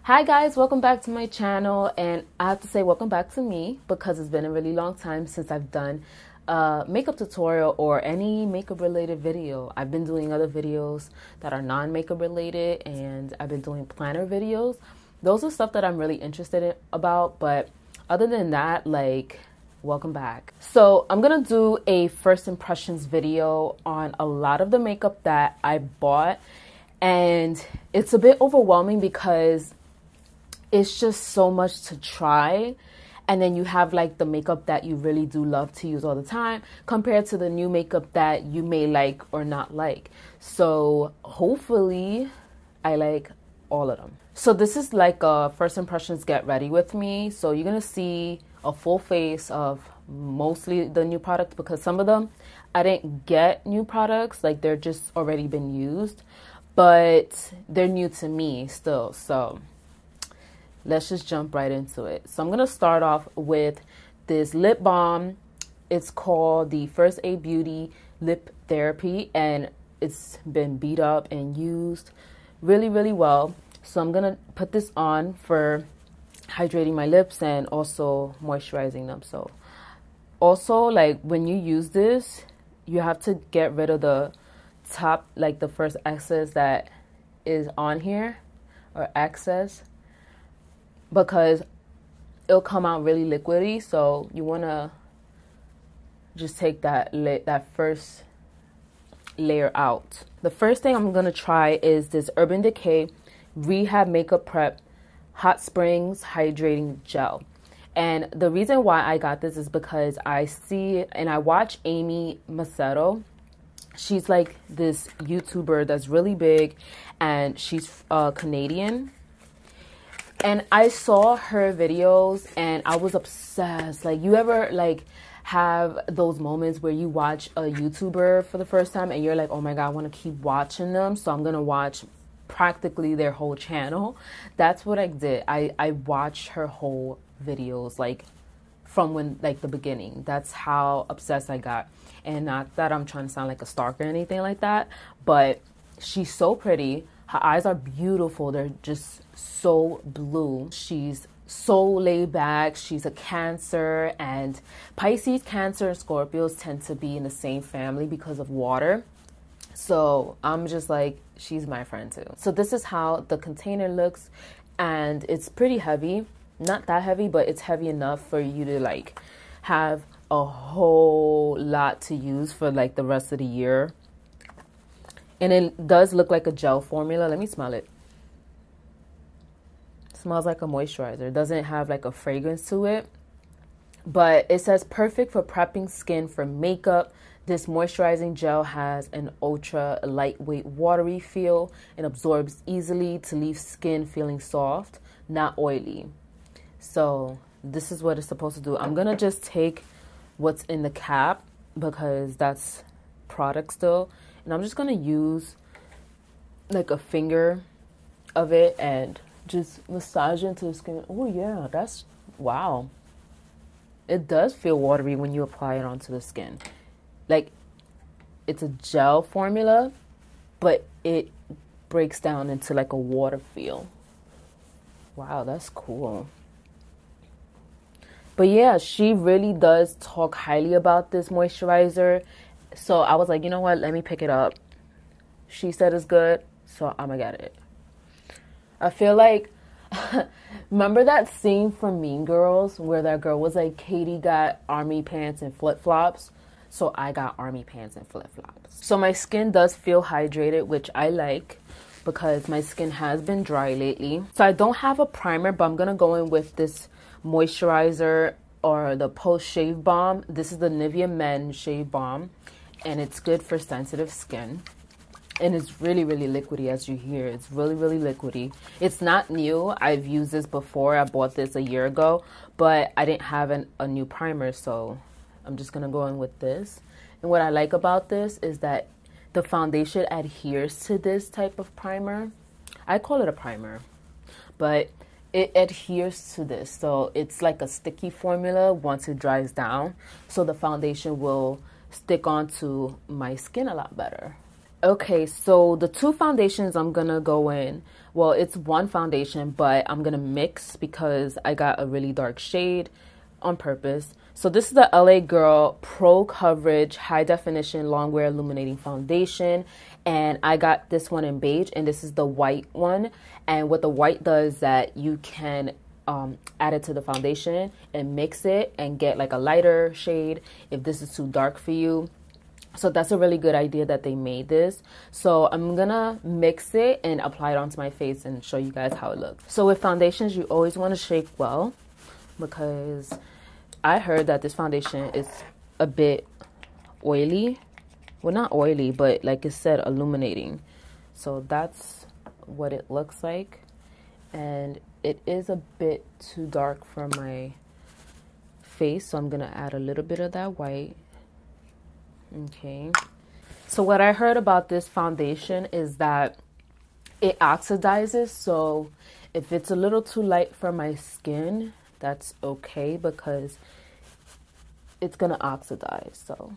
Hi guys, welcome back to my channel, and I have to say welcome back to me because it's been a really long time since I've done a makeup tutorial or any makeup related video. I've been doing other videos that are non-makeup related, and I've been doing planner videos. Those are stuff that I'm really interested in about, but other than that, like, welcome back. So I'm gonna do a first impressions video on a lot of the makeup that I bought, and it's a bit overwhelming because it's just so much to try, and then you have like the makeup that you really do love to use all the time compared to the new makeup that you may like or not like. So hopefully I like all of them. So this is like a first impressions get ready with me. So you're gonna see a full face of mostly the new products, because some of them I didn't get new products, like they're just already been used, but they're new to me still. So let's just jump right into it. So I'm going to start off with this lip balm. It's called the First Aid Beauty Lip Therapy, and it's been beat up and used really, really well. So I'm going to put this on for hydrating my lips and also moisturizing them. So also, like, when you use this, you have to get rid of the top, like the first excess that is on here, or excess, because it'll come out really liquidy. So you want to just take that first layer out. The first thing I'm going to try is this Urban Decay Rehab Makeup Prep Hot Springs Hydrating Gel. And the reason why I got this is because I see and I watch Amy Macedo. She's like this YouTuber that's really big, and she's Canadian. And I saw her videos and I was obsessed. Like, you ever like have those moments where you watch a YouTuber for the first time and you're like, oh my God, I want to keep watching them, so I'm going to watch practically their whole channel. That's what I did. I watched her whole videos, like from when, like, the beginning. That's how obsessed I got. And not that I'm trying to sound like a stalker or anything like that, but she's so pretty. Her eyes are beautiful. They're just so blue. She's so laid back. She's a Cancer, and Pisces, Cancer, and Scorpios tend to be in the same family because of water. So I'm just like, she's my friend too. So this is how the container looks, and it's pretty heavy. Not that heavy, but it's heavy enough for you to like have a whole lot to use for like the rest of the year. And it does look like a gel formula. Let me smell it. It smells like a moisturizer. It doesn't have like a fragrance to it. But it says perfect for prepping skin for makeup. This moisturizing gel has an ultra lightweight watery feel and absorbs easily to leave skin feeling soft, not oily. So this is what it's supposed to do. I'm going to just take what's in the cap because that's product still. And I'm just going to use like a finger of it and just massage into the skin. Oh yeah, that's, wow. It does feel watery when you apply it onto the skin. Like, it's a gel formula, but it breaks down into like a water feel. Wow, that's cool. But yeah, she really does talk highly about this moisturizer. So I was like, you know what? Let me pick it up. She said it's good, so I'm gonna get it. I feel like, remember that scene from Mean Girls where that girl was like, Katie got army pants and flip-flops? So I got army pants and flip-flops. So my skin does feel hydrated, which I like because my skin has been dry lately. So I don't have a primer, but I'm gonna go in with this moisturizer, or the post shave balm. This is the Nivea Men Shave Balm, and it's good for sensitive skin, and it's really, really liquidy. As you hear, it's really, really liquidy. It's not new. I've used this before. I bought this a year ago, but I didn't have a new primer, so I'm just gonna go in with this. And what I like about this is that the foundation adheres to this type of primer. I call it a primer, but it adheres to this, so it's like a sticky formula once it dries down, so the foundation will stick onto my skin a lot better. Okay, so the two foundations I'm gonna go in, well, it's one foundation, but I'm gonna mix because I got a really dark shade on purpose. So this is the LA Girl Pro Coverage High Definition Longwear Illuminating Foundation, and I got this one in beige, and this is the white one. And what the white does is that you can add it to the foundation and mix it and get like a lighter shade if this is too dark for you. So that's a really good idea that they made this. So I'm gonna mix it and apply it onto my face and show you guys how it looks. So with foundations, you always want to shake well, because I heard that this foundation is a bit oily. Well, not oily, but like it said, illuminating. So that's what it looks like. And it is a bit too dark for my face, so I'm gonna add a little bit of that white. Okay, so what I heard about this foundation is that it oxidizes, so if it's a little too light for my skin, that's okay, because it's gonna oxidize. So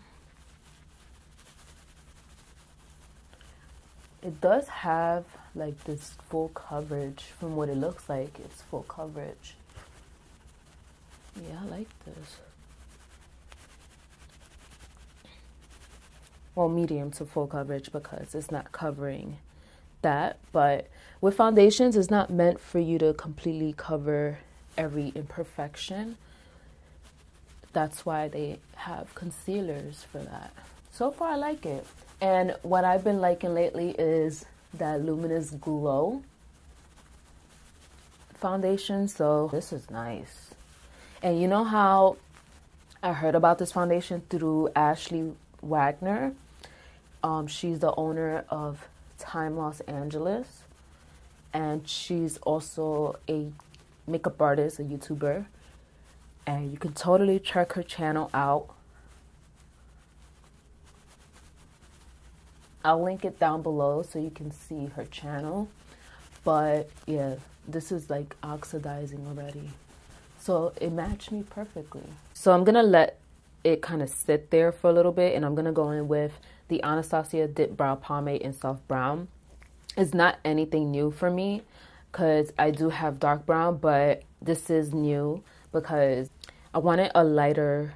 it does have like this full coverage. From what it looks like, it's full coverage. Yeah, I like this. Well, medium to full coverage, because it's not covering that. But with foundations, it's not meant for you to completely cover every imperfection. That's why they have concealers for that. So far, I like it. And what I've been liking lately is that Luminous Glow foundation. So this is nice. And you know how I heard about this foundation through Ashley Wagner? She's the owner of Time Los Angeles, and she's also a makeup artist, a YouTuber, and you can totally check her channel out. I'll link it down below so you can see her channel. But yeah, this is like oxidizing already, so it matched me perfectly. So I'm gonna let it kind of sit there for a little bit, and I'm gonna go in with the Anastasia Dip Brow Pomade in Soft Brown. It's not anything new for me, because I do have dark brown, but this is new because I wanted a lighter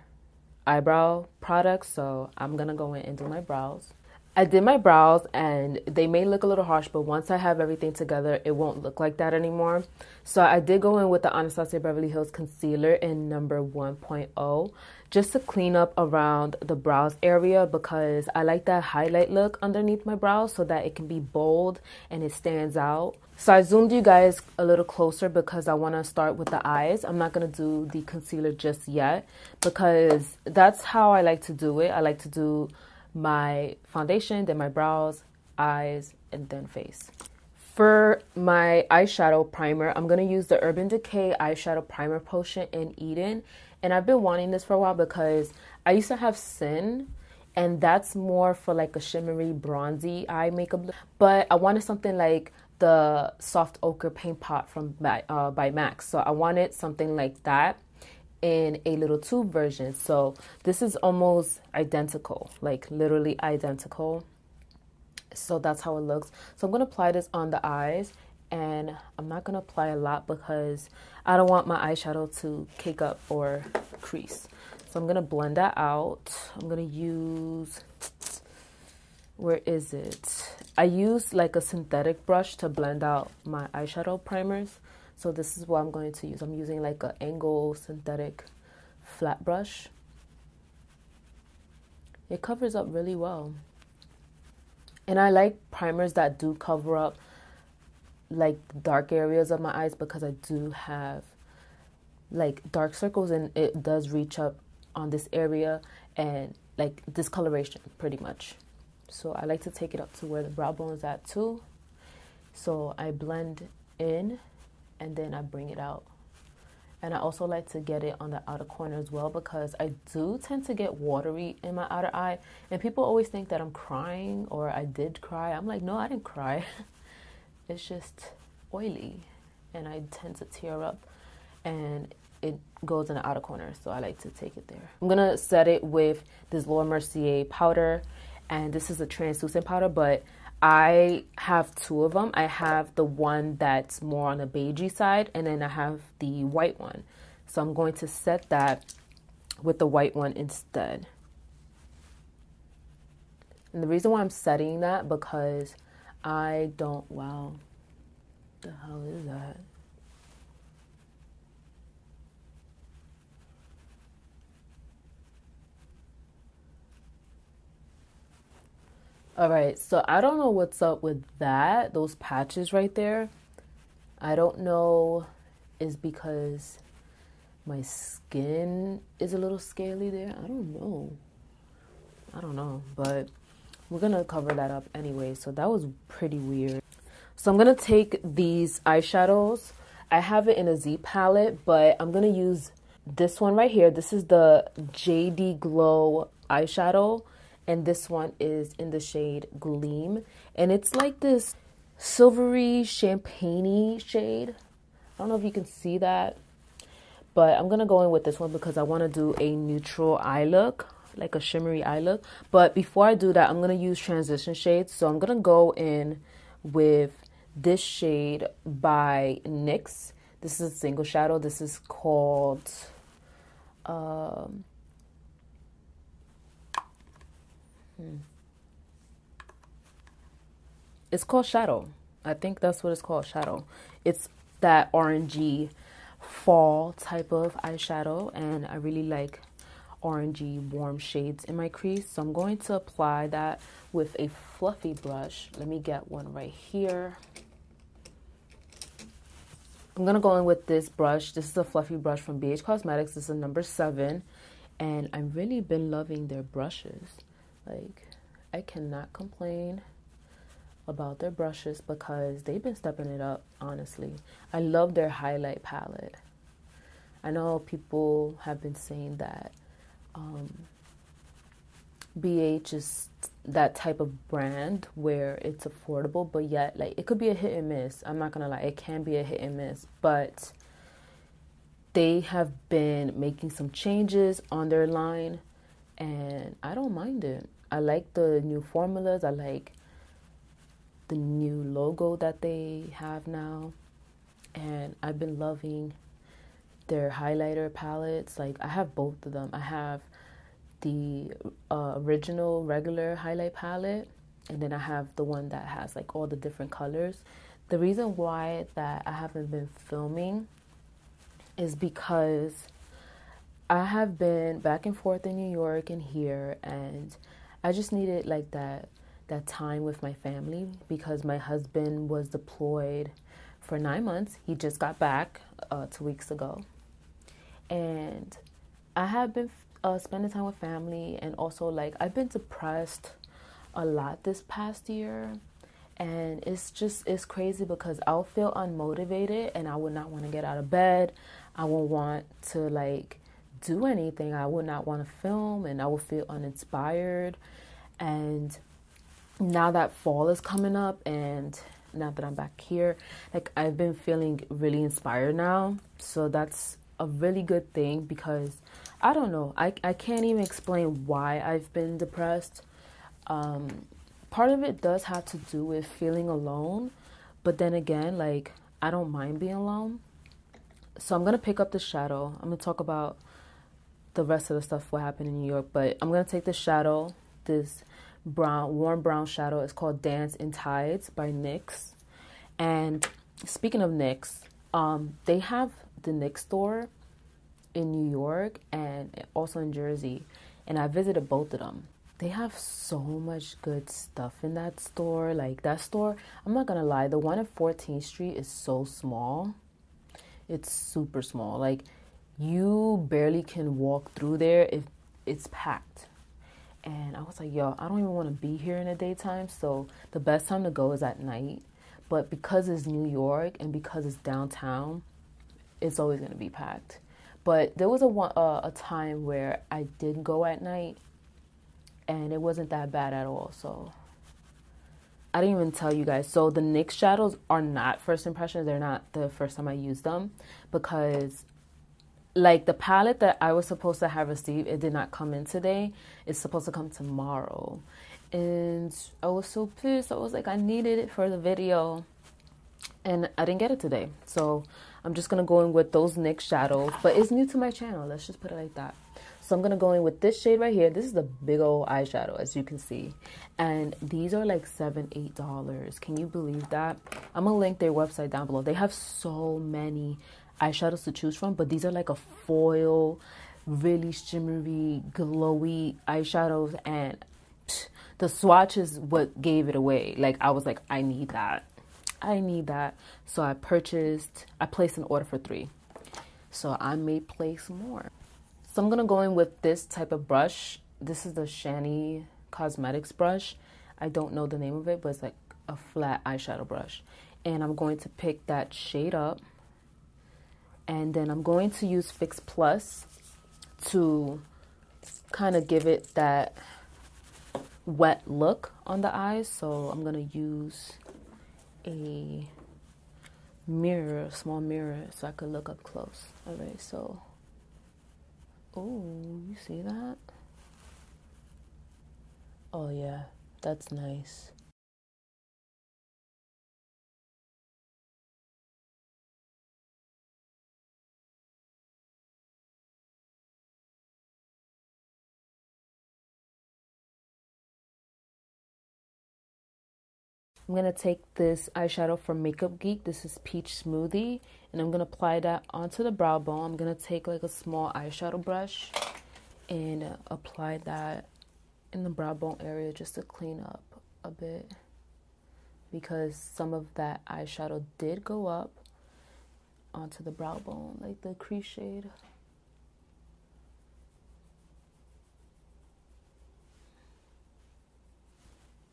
eyebrow product. So I'm gonna go in and do my brows. I did my brows and they may look a little harsh, but once I have everything together, it won't look like that anymore. So I did go in with the Anastasia Beverly Hills Concealer in number 1.0 just to clean up around the brows area, because I like that highlight look underneath my brows so that it can be bold and it stands out. So I zoomed you guys a little closer because I want to start with the eyes. I'm not going to do the concealer just yet, because that's how I like to do it. I like to do my foundation, then my brows, eyes, and then face. For my eyeshadow primer, I'm going to use the Urban Decay Eyeshadow Primer Potion in Eden. And I've been wanting this for a while because I used to have Sin, and that's more for like a shimmery, bronzy eye makeup. But I wanted something like the Soft Ochre Paint Pot from by MAC. So I wanted something like that in a little tube version. So this is almost identical, like literally identical. So that's how it looks. So I'm going to apply this on the eyes, and I'm not going to apply a lot because I don't want my eyeshadow to cake up or crease. So I'm going to blend that out. I'm going to use, where is it? I use like a synthetic brush to blend out my eyeshadow primers. So this is what I'm going to use. I'm using like an angle synthetic flat brush. It covers up really well. And I like primers that do cover up like dark areas of my eyes, because I do have like dark circles and it does reach up on this area and like discoloration pretty much. So I like to take it up to where the brow bone is at too. So I blend in and then I bring it out. And I also like to get it on the outer corner as well, because I do tend to get watery in my outer eye. And people always think that I'm crying or I did cry. I'm like, no, I didn't cry. It's just oily and I tend to tear up and it goes in the outer corner. So I like to take it there. I'm going to set it with this Laura Mercier powder. and this is a translucent powder, but I have two of them. I have the one that's more on the beigey side, and then I have the white one. So I'm going to set that with the white one instead. And the reason why I'm setting that, because I don't, wow, the hell is that? All right, so I don't know what's up with that, those patches right there. I don't know, is because my skin is a little scaly there. I don't know, but we're gonna cover that up anyway. So that was pretty weird. So I'm gonna take these eyeshadows. I have it in a Z palette, but I'm gonna use this one right here. This is the JD Glow eyeshadow, and this one is in the shade Gleam, and it's like this silvery champagne-y shade. I don't know if you can see that, but I'm gonna go in with this one because I want to do a neutral eye look, like a shimmery eye look. But before I do that, I'm gonna use transition shades. So I'm gonna go in with this shade by NYX. This is a single shadow. This is called it's called Shadow. I think that's what it's called, Shadow. It's that orangey fall type of eyeshadow, and I really like orangey warm shades in my crease. So I'm going to apply that with a fluffy brush. Let me get one right here. I'm gonna go in with this brush. This is a fluffy brush from BH Cosmetics. This is a number 7, and I've really been loving their brushes. Like, I cannot complain about their brushes because they've been stepping it up, honestly. I love their highlight palette. I know people have been saying that BH is that type of brand where it's affordable, but yet, like, it could be a hit and miss. I'm not gonna lie, it can be a hit and miss, but they have been making some changes on their line, and I don't mind it. I like the new formulas. I like the new logo that they have now, and I've been loving their highlighter palettes. Like, I have both of them. I have the original regular highlight palette, and then I have the one that has like all the different colors. The reason why that I haven't been filming is because I have been back and forth in New York and here, and I just needed like that time with my family because my husband was deployed for 9 months. He just got back 2 weeks ago, and I have been spending time with family, and also like I've been depressed a lot this past year, and it's crazy because I'll feel unmotivated and I would not want to get out of bed. I won't want to like do anything. I would not want to film, and I will feel uninspired. And now that fall is coming up, and now that I'm back here, like I've been feeling really inspired now. So that's a really good thing because I don't know, I can't even explain why I've been depressed. Part of it does have to do with feeling alone, but then again, like I don't mind being alone. So I'm gonna pick up the shadow. I'm gonna talk about the rest of the stuff what happened in New York, but I'm gonna take the shadow, this warm brown shadow. It's called Dance in Tides by NYX. And speaking of NYX, they have the NYX store in New York and also in Jersey, and I visited both of them. They have so much good stuff in that store. Like that store, I'm not gonna lie, the one at 14th Street is so small. It's super small. Like you barely can walk through there if it's packed. And I was like, yo, I don't even want to be here in the daytime. So the best time to go is at night. But because it's New York and because it's downtown, it's always going to be packed. But there was a time where I did go at night, and it wasn't that bad at all. So I didn't even tell you guys. So the NYX shadows are not first impressions. They're not the first time I used them, because like the palette that I was supposed to have received, it did not come in today. It's supposed to come tomorrow. and I was so pissed. I was like, I needed it for the video, and I didn't get it today. So I'm just gonna go in with those NYX shadows, but it's new to my channel, let's just put it like that. So I'm gonna go in with this shade right here. This is the big old eyeshadow, as you can see, and these are like $7-8. Can you believe that? I'm gonna link their website down below. They have so many eyeshadows to choose from, but these are like a foil, really shimmery, glowy eyeshadows, and the swatch is what gave it away. Like, I was like, I need that. I need that. So I placed an order for 3. So I may place more. So I'm going to go in with this type of brush. This is the Nyx Cosmetics brush. I don't know the name of it, but it's like a flat eyeshadow brush. And I'm going to pick that shade up. And then I'm going to use Fix Plus to kind of give it that wet look on the eyes. So I'm going to use a mirror, a small mirror, so I could look up close. All right, so, oh, you see that? Oh yeah, that's nice. I'm going to take this eyeshadow from Makeup Geek. This is Peach Smoothie. And I'm going to apply that onto the brow bone. I'm going to take like a small eyeshadow brush and apply that in the brow bone area just to clean up a bit. Because some of that eyeshadow did go up onto the brow bone, like the crease shade.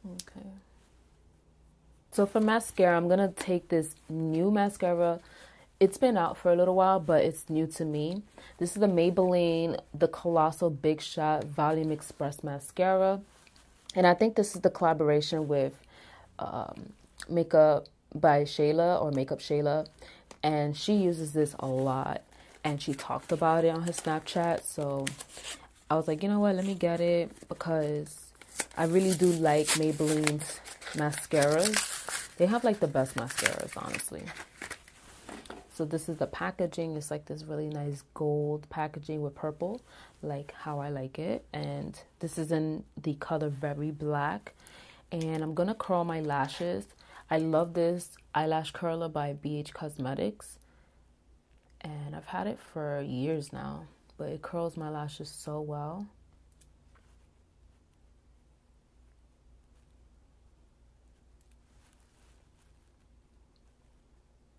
Okay. So for mascara, I'm going to take this new mascara. It's been out for a little while, but it's new to me. This is the Maybelline, the Colossal Big Shot Volume Express Mascara. And I think this is the collaboration with Makeup by Shayla, or Makeup Shayla. And she uses this a lot. And she talked about it on her Snapchat. So I was like, you know what, let me get it, because I really do like Maybelline's mascaras. They have like the best mascaras, honestly. So this is the packaging. It's like this really nice gold packaging with purple, like how I like it. And this is in the color Very Black. And I'm gonna curl my lashes. I love this eyelash curler by BH Cosmetics, and I've had it for years now, but it curls my lashes so well.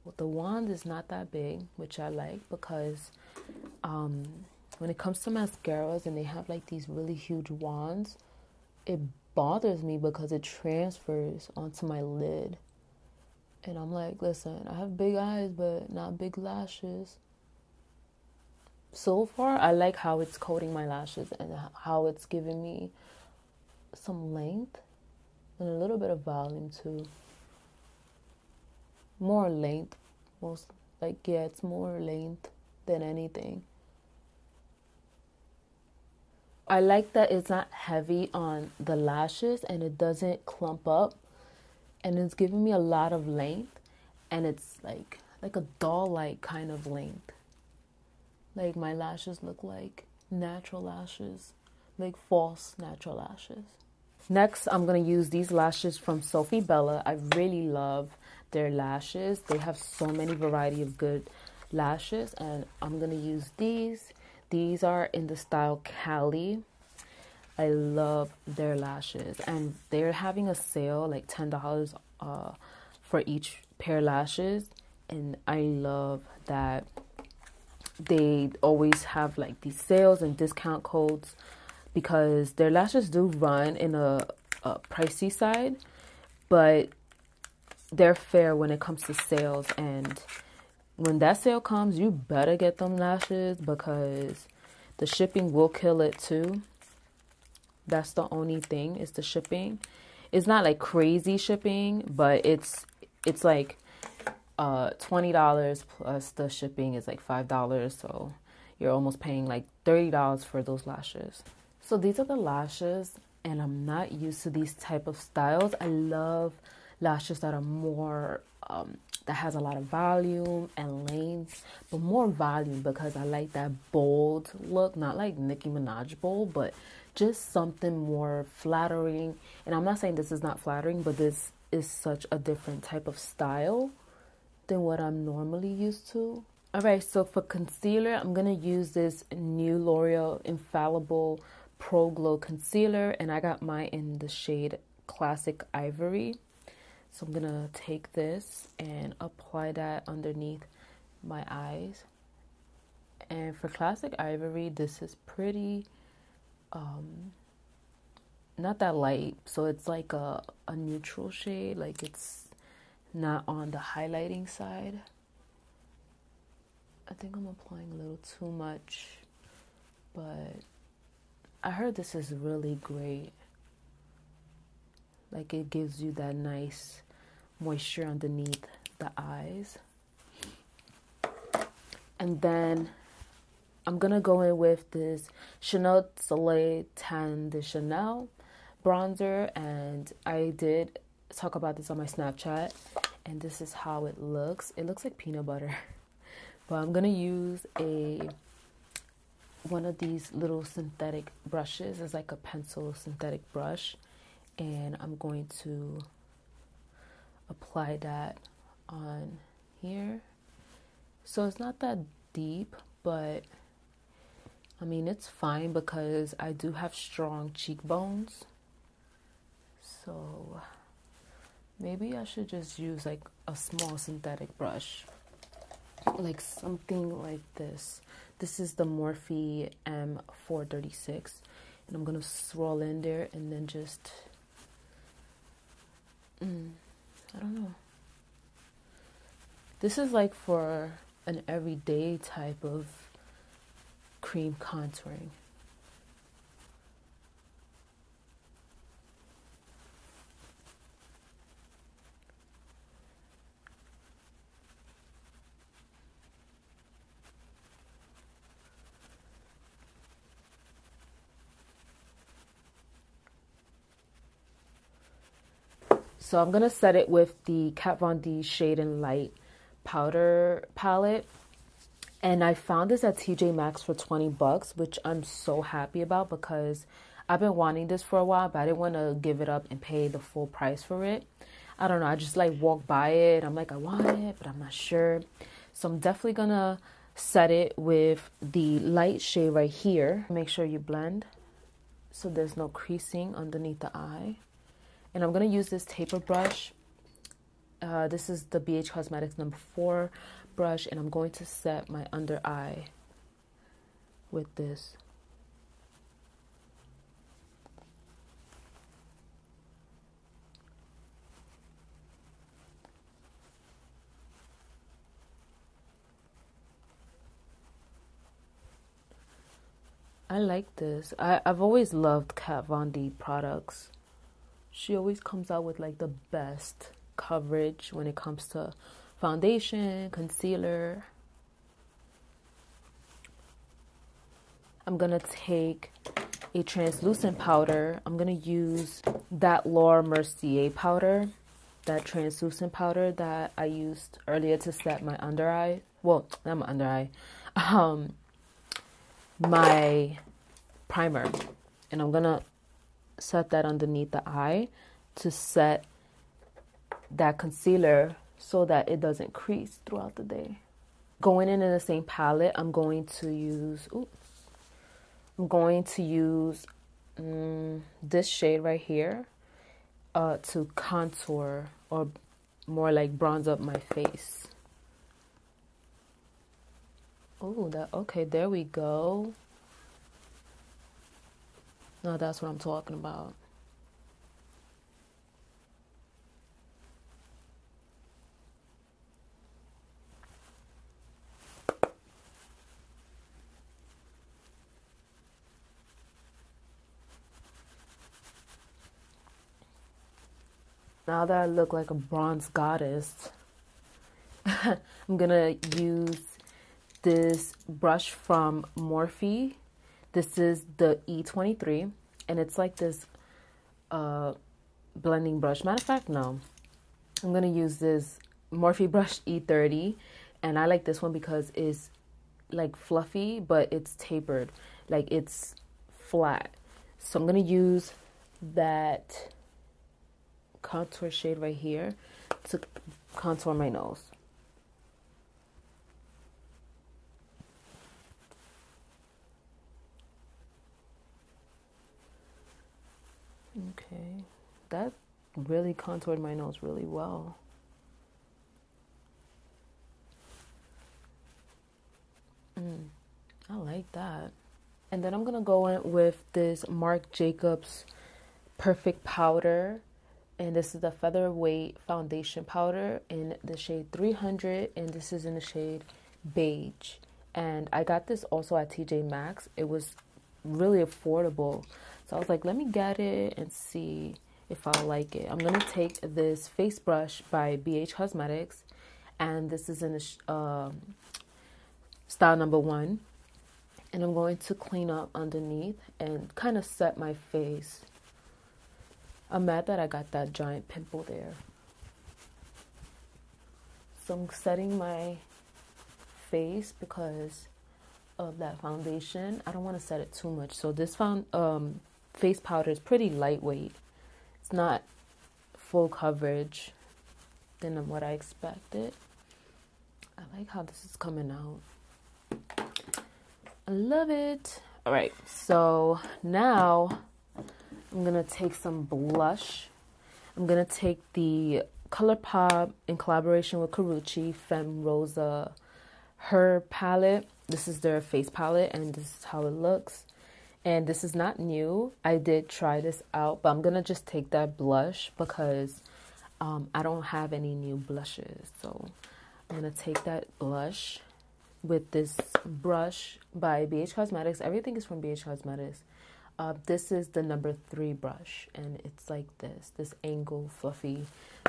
Well, the wand is not that big, which I like, because when it comes to mascaras and they have like these really huge wands, it bothers me because it transfers onto my lid. And I'm like, listen, I have big eyes, but not big lashes. So far, I like how it's coating my lashes and how it's giving me some length and a little bit of volume too. More length, most like, yeah, it's more length than anything. I like that it's not heavy on the lashes and it doesn't clump up, and it's giving me a lot of length, and it's like a doll-like kind of length. Like my lashes look like natural lashes, like false natural lashes. Next, I'm going to use these lashes from Sofie Bella. I really love their lashes. They have so many variety of good lashes, and I'm going to use these. These are in the style Cali. I love their lashes, and they're having a sale, like $10 for each pair of lashes, and I love that they always have like these sales and discount codes, because their lashes do run in a pricey side, but they're fair when it comes to sales. And when that sale comes, you better get them lashes, because the shipping will kill it too. That's the only thing, is the shipping. It's not like crazy shipping, but it's like $20 plus the shipping is like $5, so you're almost paying like $30 for those lashes. So these are the lashes. and I'm not used to these type of styles. I love lashes that are more that has a lot of volume and length, but more volume because I like that bold look, not like Nicki Minaj bold, but just something more flattering. And I'm not saying this is not flattering, but this is such a different type of style than what I'm normally used to. Alright, so for concealer, I'm going to use this new L'Oreal Infallible Pro Glow Concealer, and I got mine in the shade Classic Ivory. So I'm going to take this and apply that underneath my eyes. And for Classic Ivory, this is pretty, not that light. So it's like a neutral shade, like it's not on the highlighting side. I think I'm applying a little too much, but I heard this is really great. Like it gives you that nice moisture underneath the eyes. And then I'm gonna go in with this Chanel Soleil Tan de Chanel bronzer, and I did talk about this on my Snapchat, and this is how it looks. It looks like peanut butter. But I'm gonna use one of these little synthetic brushes. It's like a pencil synthetic brush, and I'm going to apply that on here. So it's not that deep, but I mean it's fine because I do have strong cheekbones. So maybe I should just use like a small synthetic brush, like something like this. This is the Morphe M436, and I'm gonna swirl in there and then just I don't know. This is like for an everyday type of cream contouring. So I'm going to set it with the Kat Von D Shade and Light powder palette. And I found this at TJ Maxx for 20 bucks, which I'm so happy about because I've been wanting this for a while, but I didn't want to give it up and pay the full price for it. I don't know. I just like walked by it. I'm like, I want it, but I'm not sure. So I'm definitely going to set it with the light shade right here. Make sure you blend so there's no creasing underneath the eye. And I'm going to use this taper brush. This is the BH Cosmetics number 4 brush. And I'm going to set my under eye with this. I like this. I've always loved Kat Von D products. She always comes out with like the best coverage when it comes to foundation, concealer. I'm going to take a translucent powder. I'm going to use that Laura Mercier powder, that translucent powder that I used earlier to set my under eye. Well, not my under eye. My primer. And I'm going to set that underneath the eye to set that concealer so that it doesn't crease throughout the day. Going in the same palette, I'm going to use this shade right here to contour, or more like bronze up my face. Oh, okay, there we go. No, that's what I'm talking about. Now that I look like a bronze goddess, I'm gonna use this brush from Morphe. This is the E23, and it's like this blending brush. Matter of fact, no. I'm going to use this Morphe brush E30. And I like this one because it's like fluffy, but it's tapered. Like it's flat. So I'm going to use that contour shade right here to contour my nose. Okay, that really contoured my nose really well. I like that. And then I'm gonna go in with this Marc Jacobs Perfect Powder, and this is the Featherweight Foundation Powder in the shade 300, and this is in the shade Beige. And I got this also at TJ Maxx. It was really affordable, so I was like, let me get it and see if I like it. I'm gonna take this face brush by BH Cosmetics, and this is in the style number 1, and I'm going to clean up underneath and kind of set my face. I'm mad that I got that giant pimple there, so I'm setting my face because of that foundation. I don't want to set it too much, so this face powder is pretty lightweight. It's not full coverage than what I expected. I like how this is coming out. I love it. All right, so now I'm gonna take some blush. I'm gonna take the Colourpop in collaboration with Karruche Femme Rosa Her palette. This is their face palette, and this is how it looks. And this is not new. I did try this out, but I'm gonna just take that blush because I don't have any new blushes. So I'm gonna take that blush with this brush by BH Cosmetics. Everything is from BH Cosmetics. This is the number 3 brush, and it's like this angle fluffy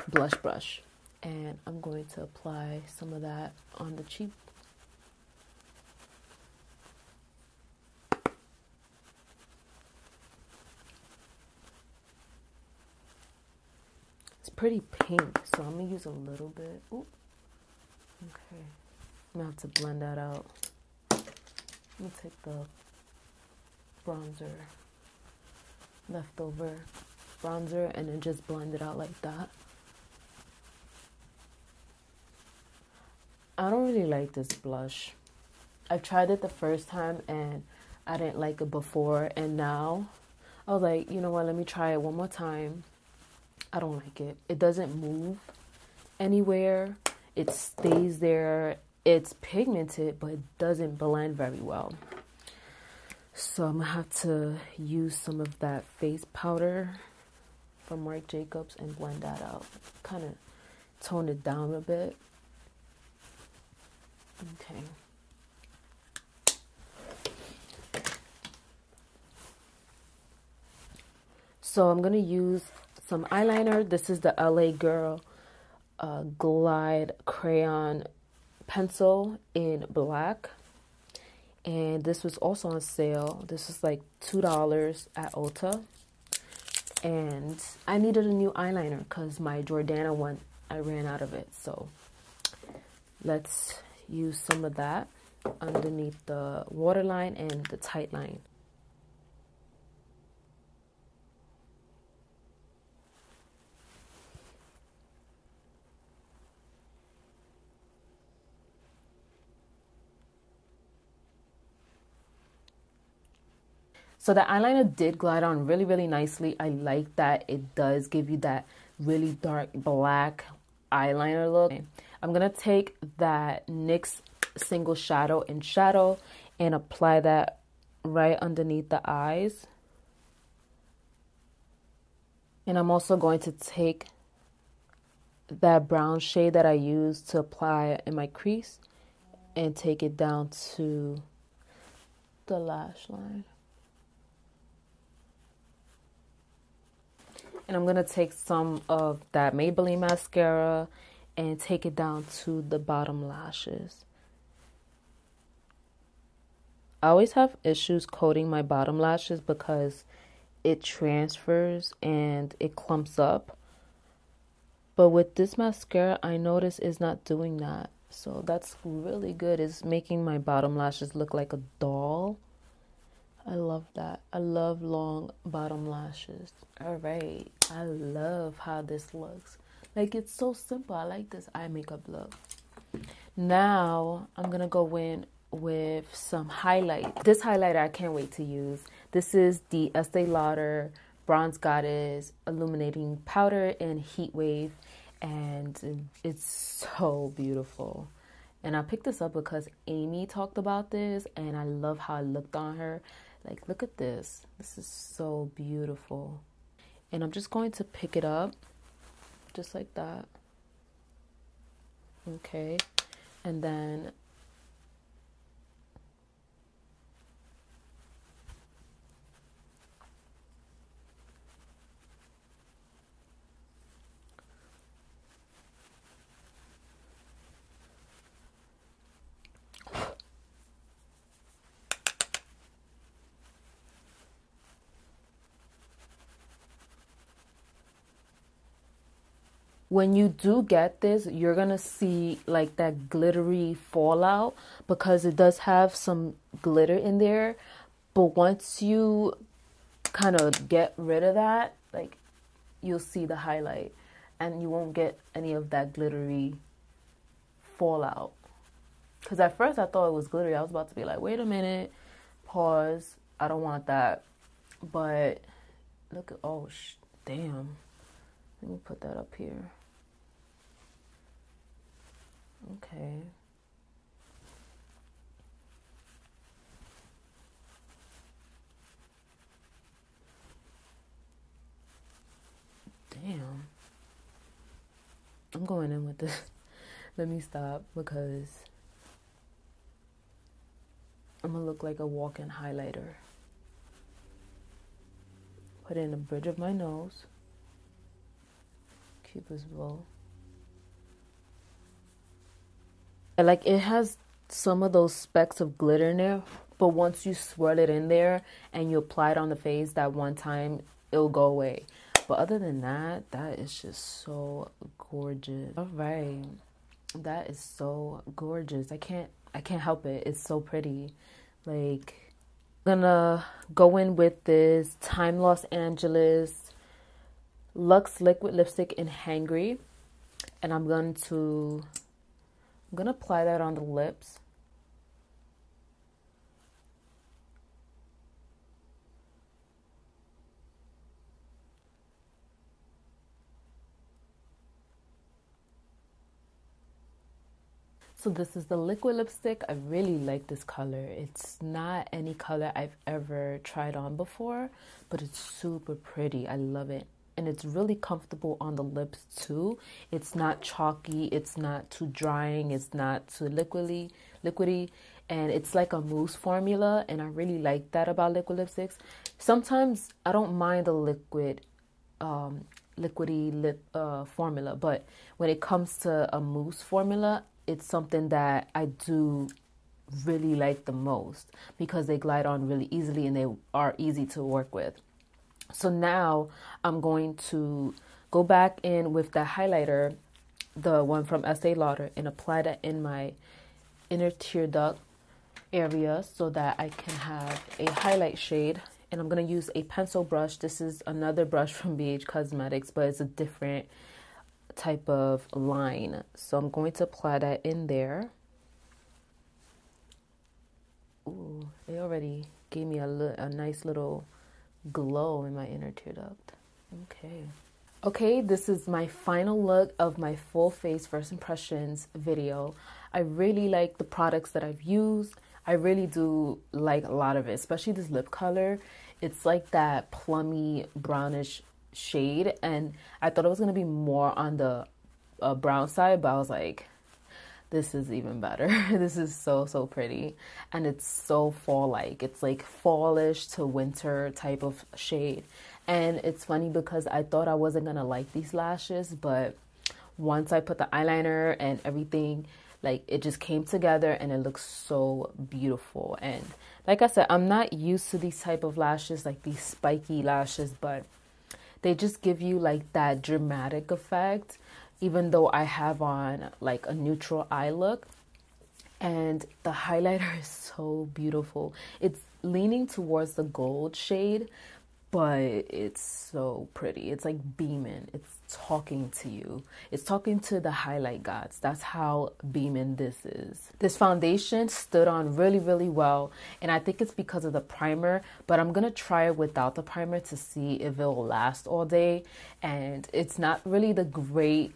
blush brush. And I'm going to apply some of that on the cheek. It's pretty pink, so I'm gonna use a little bit. Ooh. Okay, I'm gonna have to blend that out. Let me take the bronzer, leftover bronzer, and then just blend it out like that. I don't really like this blush. I tried it the first time and I didn't like it before, and now I was like, you know what, let me try it one more time. I don't like it. It doesn't move anywhere. It stays there. It's pigmented, but it doesn't blend very well. So I'm gonna have to use some of that face powder from Marc Jacobs and blend that out. Kind of tone it down a bit. Okay. So I'm gonna use some eyeliner. This is the LA Girl Glide Crayon Pencil in black. And this was also on sale. This is like $2 at Ulta. And I needed a new eyeliner because my Jordana one, I ran out of it. So let's use some of that underneath the waterline and the tight line. So the eyeliner did glide on really, really nicely. I like that it does give you that really dark black eyeliner look. I'm going to take that NYX single shadow in shadow and apply that right underneath the eyes. And I'm also going to take that brown shade that I used to apply in my crease and take it down to the lash line. And I'm going to take some of that Maybelline mascara and take it down to the bottom lashes. I always have issues coating my bottom lashes because it transfers and it clumps up. But with this mascara, I notice it's not doing that. So that's really good. It's making my bottom lashes look like a doll. I love that. I love long bottom lashes. All right. I love how this looks. Like, it's so simple. I like this eye makeup look. Now, I'm going to go in with some highlight. This highlighter I can't wait to use. This is the Estee Lauder Bronze Goddess Illuminating Powder in Heatwave. And it's so beautiful. And I picked this up because Amy talked about this. And I love how it looked on her. Like, look at this. This is so beautiful. And I'm just going to pick it up. Just like that. Okay. And then when you do get this, you're gonna see like that glittery fallout because it does have some glitter in there. But once you kind of get rid of that, like, you'll see the highlight and you won't get any of that glittery fallout. Because at first I thought it was glittery. I was about to be like, wait a minute, pause, I don't want that. But look at, oh damn, let me put that up here. Okay. Damn. I'm going in with this. Let me stop because I'm gonna look like a walk-in highlighter. Put it in the bridge of my nose. Cupid's bow. And like, it has some of those specks of glitter in there, but once you swirl it in there and you apply it on the face that one time, it'll go away. But other than that, that is just so gorgeous. All right, that is so gorgeous. I can't help it. It's so pretty. Like, I'm gonna go in with this Time Los Angeles Luxe liquid lipstick in Hangry, and I'm gonna apply that on the lips. So this is the liquid lipstick. I really like this color. It's not any color I've ever tried on before, but it's super pretty. I love it. And it's really comfortable on the lips too. It's not chalky. It's not too drying. It's not too liquidy. And it's like a mousse formula. And I really like that about liquid lipsticks. Sometimes I don't mind the liquidy lip formula. But when it comes to a mousse formula, it's something that I do really like the most because they glide on really easily and they are easy to work with. So now I'm going to go back in with the highlighter, the one from Estee Lauder, and apply that in my inner tear duct area so that I can have a highlight shade. And I'm going to use a pencil brush. This is another brush from Nyx Cosmetics, but it's a different type of line. So I'm going to apply that in there. Ooh, it already gave me a nice little glow in my inner tear duct. Okay, this is my final look of my full face first impressions video. I really like the products that I've used. I really do like a lot of it, especially this lip color. It's like that plummy brownish shade, and I thought it was going to be more on the brown side, but I was like, this is even better. This is so pretty, and it's so fall-like. It's like fallish to winter type of shade. And it's funny because I thought I wasn't gonna like these lashes, but once I put the eyeliner and everything, Like, it just came together and it looks so beautiful. And like I said, I'm not used to these type of lashes, like these spiky lashes, but they just give you like that dramatic effect, even though I have on like a neutral eye look. And the highlighter is so beautiful. It's leaning towards the gold shade, but it's so pretty. It's like beaming. It's talking to you. It's talking to the highlight gods. That's how beaming this is. This foundation stood on really, really well. And I think it's because of the primer, but I'm going to try it without the primer to see if it will last all day. And it's not really the great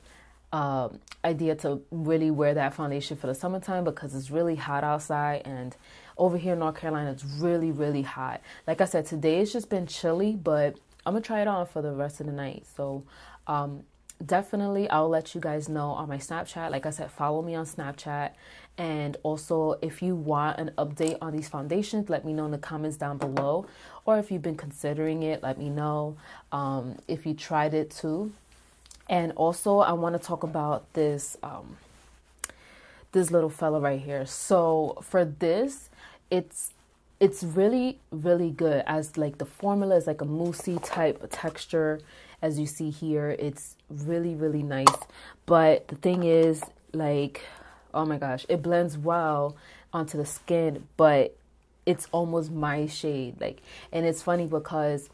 idea to really wear that foundation for the summertime because it's really hot outside, and over here in North Carolina it's really, really hot. Like I said, today it's just been chilly, but I'm gonna try it on for the rest of the night. So definitely I'll let you guys know on my Snapchat. Like I said, follow me on Snapchat. And also, if you want an update on these foundations, let me know in the comments down below. Or if you've been considering it, let me know. If you tried it too. And also, I want to talk about this this little fella right here. So for this, it's really, really good. As like the formula is like a moussey type texture, as you see here. It's really, really nice. But the thing is, like, oh my gosh, it blends well onto the skin, but it's almost my shade. Like, and it's funny because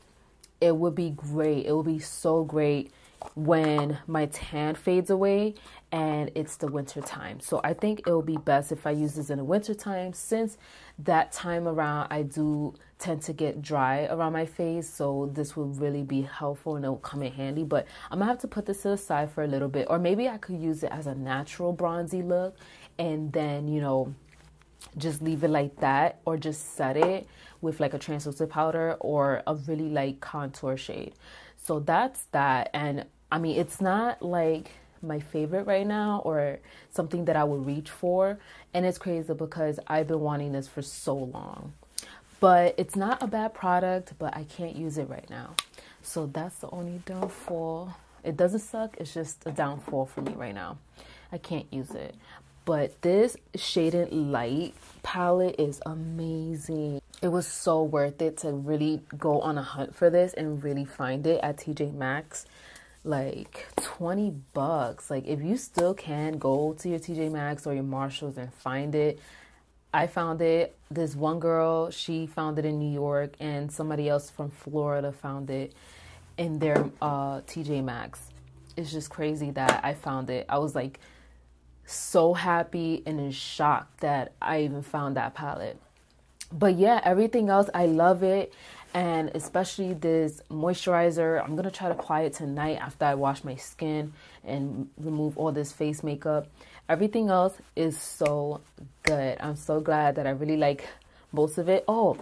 it would be great. It would be so great when my tan fades away and it's the winter time. So I think it will be best if I use this in the winter time, since that time around I do tend to get dry around my face. So this will really be helpful and it will come in handy. But I'm gonna have to put this to the side for a little bit, or maybe I could use it as a natural bronzy look and then, you know, just leave it like that, or just set it with like a translucent powder or a really light contour shade. So that's that. And I mean, it's not like my favorite right now or something that I would reach for. And it's crazy because I've been wanting this for so long. But it's not a bad product, but I can't use it right now. So that's the only downfall. It doesn't suck. It's just a downfall for me right now. I can't use it. But this Shade+Light palette is amazing. It was so worth it to really go on a hunt for this and really find it at TJ Maxx. Like $20. Like, if you still can, go to your TJ Maxx or your Marshalls and find it. I found it. This one girl, she found it in New York, and somebody else from Florida found it in their TJ Maxx. It's just crazy that I found it. I was like so happy and in shock that I even found that palette. But yeah, everything else, I love it. And especially this moisturizer, I'm going to try to apply it tonight after I wash my skin and remove all this face makeup. Everything else is so good. I'm so glad that I really like most of it. Oh,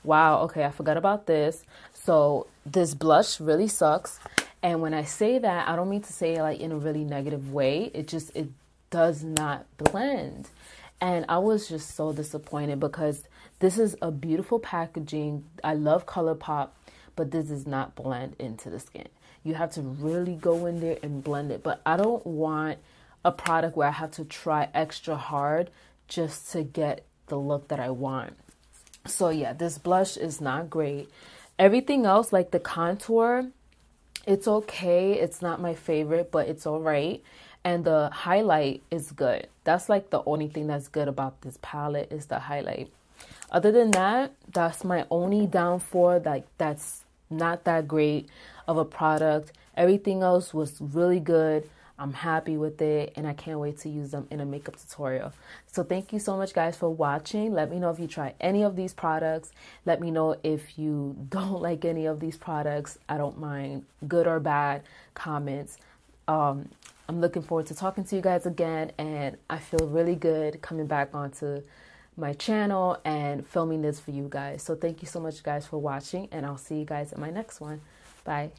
wow. Okay, I forgot about this. So this blush really sucks. And when I say that, I don't mean to say it like in a really negative way. It does not blend. And I was just so disappointed because this is a beautiful packaging. I love Colourpop, but this does not blend into the skin. You have to really go in there and blend it. But I don't want a product where I have to try extra hard just to get the look that I want. So yeah, this blush is not great. Everything else, like the contour, it's okay. It's not my favorite, but it's all right. And the highlight is good. That's like the only thing that's good about this palette is the highlight. Other than that, that's my only downfall. Like, that's not that great of a product. Everything else was really good. I'm happy with it, and I can't wait to use them in a makeup tutorial. So thank you so much, guys, for watching. Let me know if you try any of these products. Let me know if you don't like any of these products. I don't mind, good or bad comments. I'm looking forward to talking to you guys again, and I feel really good coming back onto my channel and filming this for you guys. So thank you so much, guys, for watching, and I'll see you guys in my next one. Bye.